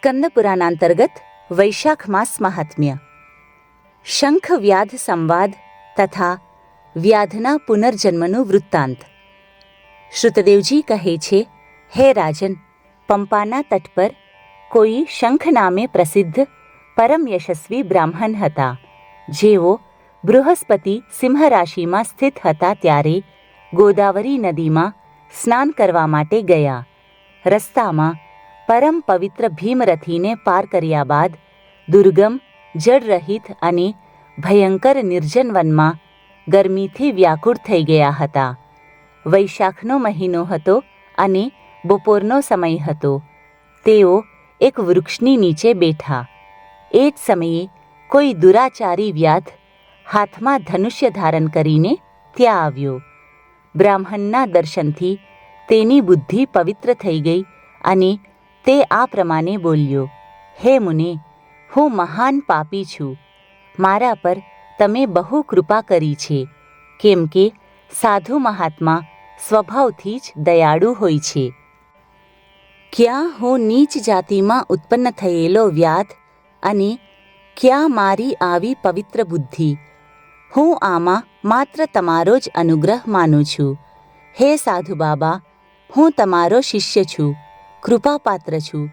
સ્કંદ પુરાણાંતર્ગત વૈશાખ માસ મહાત્મ્ય. શંખ વ્યાધ સંવાદ તથા વ્યાધના પુનર્જન્મનું વૃત્તાંત. શ્રુતદેવજી કહે છે, હે રાજન, પંપાના તટ પર કોઈ શંખ નામે પ્રસિદ્ધ પરમ યશસ્વી બ્રાહ્મણ હતા, જેઓ બૃહસ્પતિ સિંહ રાશિમાં સ્થિત હતા ત્યારે ગોદાવરી નદીમાં સ્નાન કરવા માટે ગયા. રસ્તામાં પરમ પવિત્ર ભીમરથીને પાર કર્યા બાદ દુર્ગમ, જળરહિત અને ભયંકર નિર્જન વનમાં ગરમીથી વ્યાકુળ થઈ ગયા હતા. વૈશાખનો મહિનો હતો અને બપોરનો સમય હતો. તેઓ એક વૃક્ષની નીચે બેઠા. એ જ સમયે કોઈ દુરાચારી વ્યાધ હાથમાં ધનુષ્ય ધારણ કરીને ત્યાં આવ્યો. બ્રાહ્મણના દર્શનથી તેની બુદ્ધિ પવિત્ર થઈ ગઈ અને તે આ પ્રમાણે બોલ્યો, હે મુને, હું મહાન પાપી છું. મારા પર તમે બહુ કૃપા કરી છે, કેમ કે સાધુ મહાત્મા સ્વભાવથી જ દયાળુ હોય છે. ક્યાં હું નીચ જાતિમાં ઉત્પન્ન થયેલો વ્યાધ અને ક્યાં મારી આવી પવિત્ર બુદ્ધિ? હું આમાં માત્ર તમારો જ અનુગ્રહ માનું છું. હે સાધુ બાબા, હું તમારો શિષ્ય છું, કૃપાપાત્ર છું.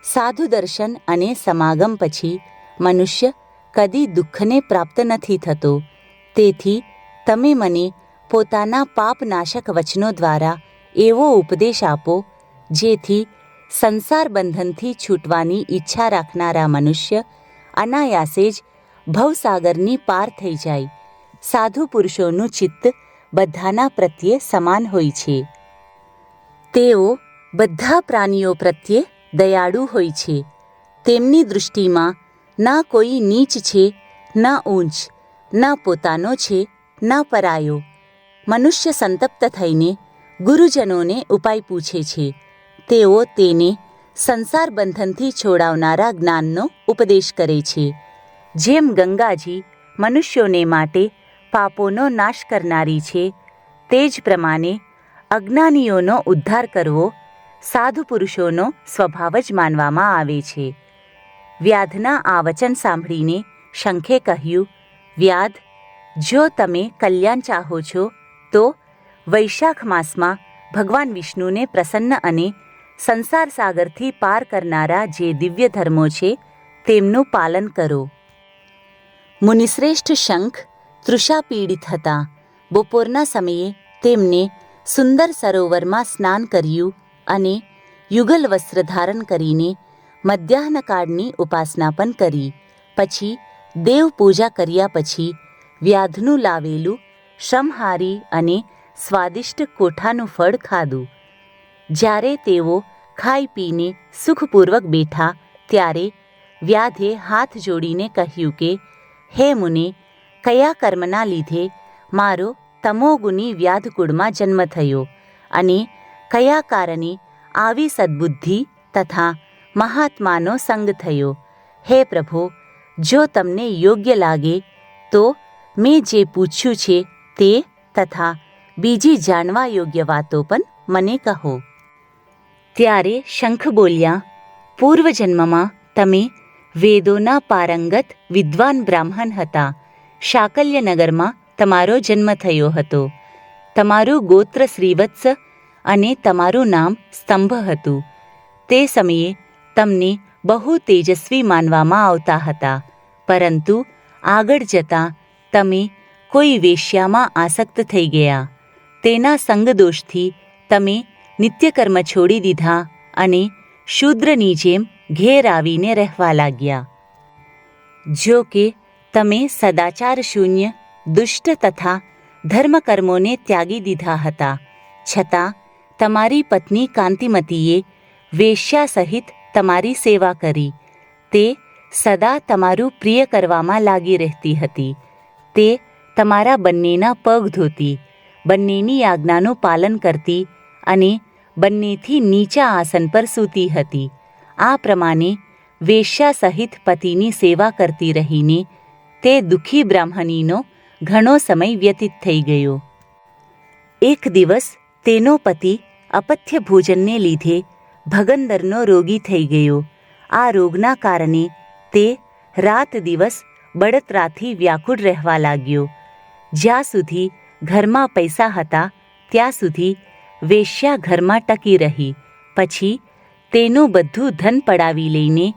સાધુ દર્શન અને સમાગમ પછી મનુષ્ય કદી દુઃખને પ્રાપ્ત નથી થતો. તેથી તમે મને પોતાના પાપનાશક વચનો દ્વારા એવો ઉપદેશ આપો, જેથી સંસાર બંધનથી છૂટવાની ઈચ્છા રાખનારા મનુષ્ય અનાયાસે જ ભવસાગરની પાર થઈ જાય. સાધુ પુરુષોનું ચિત્ત બધાના પ્રત્યે સમાન હોય છે. તેઓ બધા પ્રાણીઓ પ્રત્યે દયાળુ હોય છે. તેમની દૃષ્ટિમાં ના કોઈ નીચ છે, ના ઊંચ, ના પોતાનો છે, ના પરાયો. મનુષ્ય સંતપ્ત થઈને ગુરુજનોને ઉપાય પૂછે છે. તેઓ તેને સંસાર બંધનથી છોડાવનારા જ્ઞાનનો ઉપદેશ કરે છે. જેમ ગંગાજી મનુષ્યોને માટે પાપોનો નાશ કરનારી છે, તે જ પ્રમાણે અજ્ઞાનીઓનો ઉદ્ધાર કરવો સાધુ પુરુષોનો સ્વભાવ જ માનવામાં આવે છે. વ્યાધના આ વચન સાંભળીને શંખે કહ્યું, વ્યાધ, જો તમે કલ્યાણ ચાહો છો તો વૈશાખ માસમાં ભગવાન વિષ્ણુને પ્રસન્ન અને સંસાર સાગરથી પાર કરનારા જે દિવ્ય ધર્મો છે તેમનું પાલન કરો. મુનિશ્રેષ્ઠ શંખ તૃષાપીડિત હતા. બપોરના સમયે તેમને સુંદર સરોવરમાં સ્નાન કર્યું અને યુગલ વસ્ત્ર ધારણ કરીને મધ્યાહ્નકાળની ઉપાસના પણ કરી. પછી દેવ પૂજા કર્યા પછી વ્યાધનું લાવેલું શ્રમહારી અને સ્વાદિષ્ટ કોઠાનું ફળ ખાધું. જ્યારે તેઓ ખાઈ પીને સુખપૂર્વક બેઠા ત્યારે વ્યાધે હાથ જોડીને કહ્યું કે, હે મુને, કયા કર્મના લીધે મારો તમોગુણી વ્યાધકુળમાં જન્મ થયો અને કયા કારણે આવી સદ્બુદ્ધિ તથા મહાત્માનો સંગ થયો? હે પ્રભો, જો તમને યોગ્ય લાગે તો મેં જે પૂછ્યું છે તે તથા બીજી જાણવા યોગ્ય વાતો પણ મને કહો. ત્યારે શંખ બોલ્યા, પૂર્વજન્મમાં તમે વેદોના પારંગત વિદ્વાન બ્રાહ્મણ હતા. શાકલ્યનગરમાં તમારો જન્મ થયો હતો. તમારું ગોત્ર શ્રીવત્સ અને તમારું નામ સ્તંભ હતું. તે સમયે તમને બહુ તેજસ્વી માનવામાં આવતા હતા, પરંતુ આગળ જતાં તમે કોઈ વેશ્યામાં આસક્ત થઈ ગયા. તેના સંગદોષથી તમે નિત્યકર્મ છોડી દીધા અને શૂદ્રની જેમ ઘેર આવીને રહેવા લાગ્યા. જો કે તમે સદાચાર શૂન્ય, દુષ્ટ તથા ધર્મકર્મોને ત્યાગી દીધા હતા, છતાં તમારી પત્ની કાંતિમતીએ વેશ્યા સહિત તમારી સેવા કરી. તે સદા તમારું પ્રિય કરવામાં લાગી રહેતી હતી. તે તમારા બંનેના પગ ધોતી, બંનેની આજ્ઞાનું પાલન કરતી અને બંનેથી નીચા આસન પર સૂતી હતી. આ પ્રમાણે વેશ્યા સહિત પતિની સેવા કરતી રહીને તે દુઃખી બ્રાહ્મણીનો ઘણો સમય વ્યતીત થઈ ગયો. એક દિવસ તેનો પતિ અપથ્ય ભોજનને લીધે ભગંદરનો રોગી થઈ ગયો. આ રોગના કારણે તે રાત દિવસ બળતરાથી વ્યાકુળ રહેવા લાગ્યો. જ્યાં સુધી ઘરમાં પૈસા હતા ત્યાં સુધી વેશ્યા ઘરમાં ટકી રહી. પછી તેનું બધું ધન પડાવી લઈને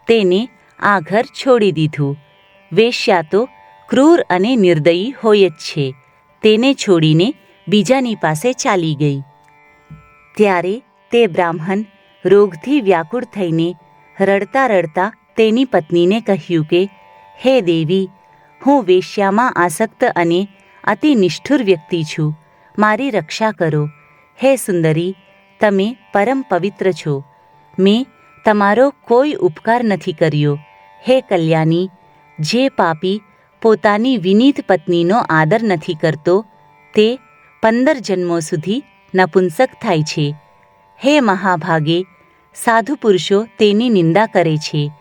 તેને આ ઘર છોડી દીધું. વેશ્યા તો ક્રૂર અને નિર્દયી હોય જ છે. તેને છોડીને બીજાની પાસે ચાલી ગઈ. ત્યારે તે બ્રાહ્મણ રોગથી વ્યાકુળ થઈને રડતા રડતા તેની પત્નીને કહ્યું કે, હે દેવી, હું વેશ્યામાં આસક્ત અને અતિ નિષ્ઠુર વ્યક્તિ છું. મારી રક્ષા કરો. હે સુંદરી, તમે પરમ પવિત્ર છો. મેં તમારો કોઈ ઉપકાર નથી કર્યો. હે કલ્યાણી, જે પાપી પોતાની વિનીત પત્નીનો આદર નથી કરતો તે 15 જન્મો સુધી નપુંસક થાય છે. હે મહાભાગે, સાધુ પુરુષો તેની નિંદા કરે છે.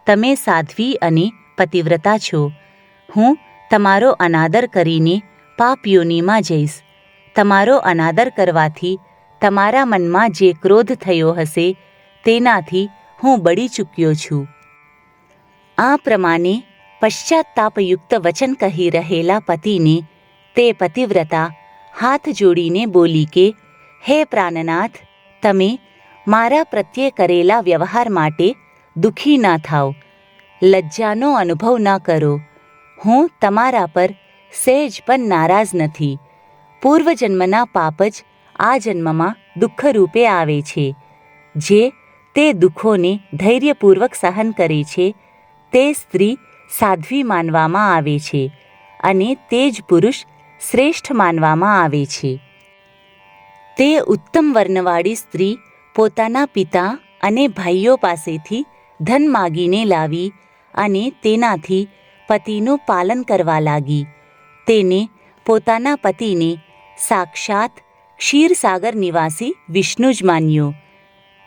તમે સાધ્વી અને પતિવ્રતા છો. હું તમારો અનાદર કરીને પાપ યોનિમાં જઈશ. તમારો અનાદર કરવાથી તમારા મનમાં જે ક્રોધ થયો હશે તેનાથી હું બળી ચૂક્યો છું. આ પ્રમાણે પશ્ચાત્તાપયુક્ત વચન કહી રહેલા પતિને તે પતિવ્રતા હાથ જોડીને બોલી કે, હે પ્રાણનાથ, તમે મારા પ્રત્યે કરેલા વ્યવહાર માટે દુઃખી ના થાઓ. લજ્જાનો અનુભવ ના કરો. હું તમારા પર સહેજ પણ નારાજ નથી. પૂર્વજન્મના પાપ જ આ જન્મમાં દુઃખરૂપે આવે છે. જે તે દુઃખોને ધૈર્યપૂર્વક સહન કરે છે તે સ્ત્રી સાધ્વી માનવામાં આવે છે અને તે જ પુરુષ શ્રેષ્ઠ માનવામાં આવે છે. તે ઉત્તમ વર્ણવાળી સ્ત્રી પોતાના પિતા અને ભાઈઓ પાસેથી ધન માગીને લાવી અને તેનાથી પતિનું પાલન કરવા લાગી. તેને પોતાના પતિને સાક્ષાત ક્ષીરસાગર નિવાસી વિષ્ણુ જ માન્યો.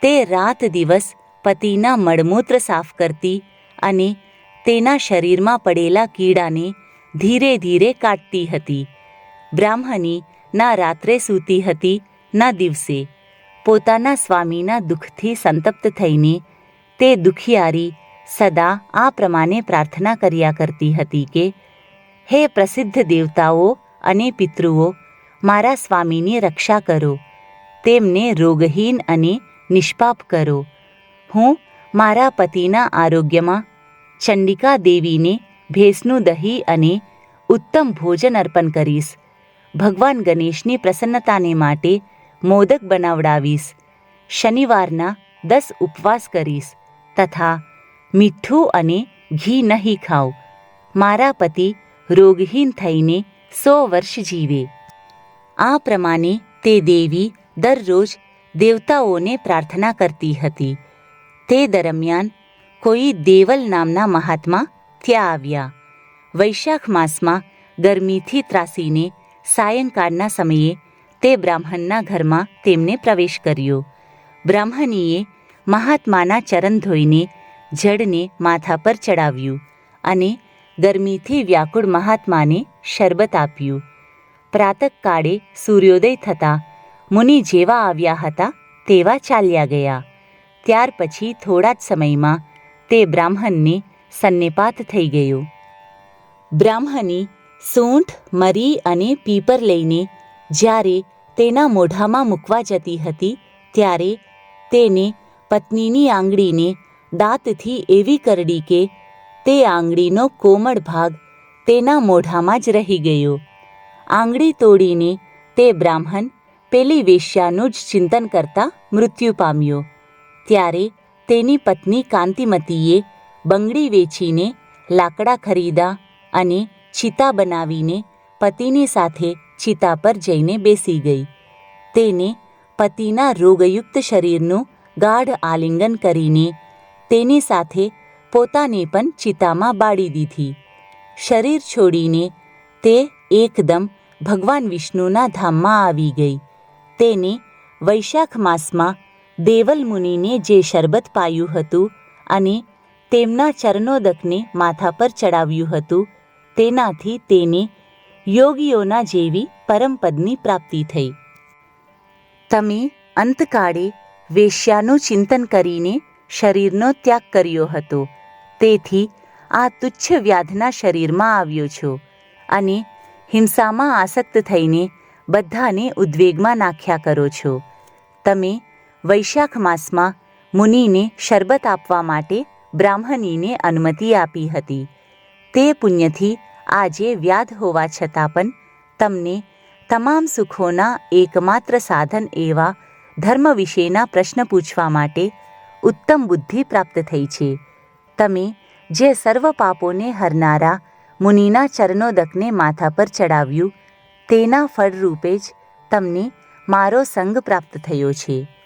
તે રાત દિવસ પતિના મળમૂત્ર સાફ કરતી અને તેના શરીરમાં પડેલા કીડાને ધીરે ધીરે કાઢતી હતી. બ્રાહ્મણી ના રાત્રે સૂતી હતી ના દિવસે. પોતાના સ્વામીના દુઃખથી સંતપ્ત થઈને તે દુખિયારી સદા આ પ્રમાણે પ્રાર્થના કર્યા કરતી હતી કે, હે પ્રસિદ્ધ દેવતાઓ અને પિતૃઓ, મારા સ્વામીની રક્ષા કરો. તેમને રોગહીન અને નિષ્પાપ કરો. હું મારા પતિના આરોગ્યમાં ચંડિકા દેવીને ભેંસનું દહીં અને ઉત્તમ ભોજન અર્પણ કરીશ. ભગવાન ગણેશની પ્રસન્નતાને માટે મોદક બનાવડાવીશ. શનિવારના 10 ઉપવાસ કરીશ તથા મીઠું અને ઘી નહીં ખાઉં. મારા પતિ રોગહીન થઈને 100 વર્ષ જીવે. આ પ્રમાણે તે દેવી દરરોજ દેવતાઓને પ્રાર્થના કરતી હતી. તે દરમિયાન કોઈ દેવલ નામના મહાત્મા ત્યાં આવ્યા. વૈશાખ માસમાં ગરમીથી ત્રાસીને સાયંકાળના સમયે તે બ્રાહ્મણના ઘરમાં તેમને પ્રવેશ કર્યો. બ્રાહ્મણીએ મહાત્માના ચરણ ધોઈને જળને માથા પર ચડાવ્યું અને ગરમીથી વ્યાકુળ મહાત્માને શરબત આપ્યું. પ્રાતઃકાળે સૂર્યોદય થતાં મુનિ જેવા આવ્યા હતા તેવા ચાલ્યા ગયા. ત્યાર પછી થોડા જ સમયમાં તે બ્રાહ્મણને સન્નિપાત થઈ ગયો. બ્રાહ્મણી સૂંઠ, મરી અને પીપર લઈને જ્યારે તેના મોઢામાં મૂકવા જતી હતી ત્યારે તેને પત્નીની આંગળીને દાંતથી એવી કરડી કે તે આંગળીનો કોમળ ભાગ તેના મોઢામાં જ રહી ગયો. આંગળી તોડીને તે બ્રાહ્મણ પેલી વેશ્યાનું જ ચિંતન કરતા મૃત્યુ પામ્યો. ત્યારે તેની પત્ની કાંતિમતીએ બંગડી વેચીને લાકડા ખરીદા અને ચિતા બનાવીને પતિની સાથે ચિતા પર જઈને બેસી ગઈ. તેને પતિના રોગયુક્ત શરીરનું ગાઢ આલિંગન કરીને તેની સાથે પોતાને પણ ચિતામાં બાળી દીધી. શરીર છોડીને તે એકદમ ભગવાન વિષ્ણુના ધામમાં આવી ગઈ. તેને વૈશાખ માસમાં દેવલ મુનિને જે શરબત પાયું હતું અને તેમના ચરણોદકને માથા પર ચડાવ્યું હતું તેનાથી તેને યોગીઓના જેવી પરમપદની પ્રાપ્તિ થઈ. તમે અંતકાળે વેશ્યાનું ચિંતન કરીને શરીરનો ત્યાગ કર્યો હતો. તેથી આ તુચ્છ વ્યાધના શરીરમાં આવ્યો છો અને હિંસામાં આસક્ત થઈને બધાને ઉદ્વેગમાં નાખ્યા કરો છો. તમે વૈશાખ માસમાં મુનિને શરબત આપવા માટે બ્રાહ્મણીને અનુમતિ આપી હતી. તે પુણ્યથી આજે વ્યાધ હોવા છતાં પણ તમને તમામ સુખોના એકમાત્ર સાધન એવા ધર્મ વિશેના પ્રશ્ન પૂછવા માટે ઉત્તમ બુદ્ધિ પ્રાપ્ત થઈ છે. તમે જે સર્વ પાપોને હરનારા મુનિના ચરણોદકને માથા પર ચડાવ્યું તેના ફળરૂપે જ તમને મારો સંગ પ્રાપ્ત થયો છે.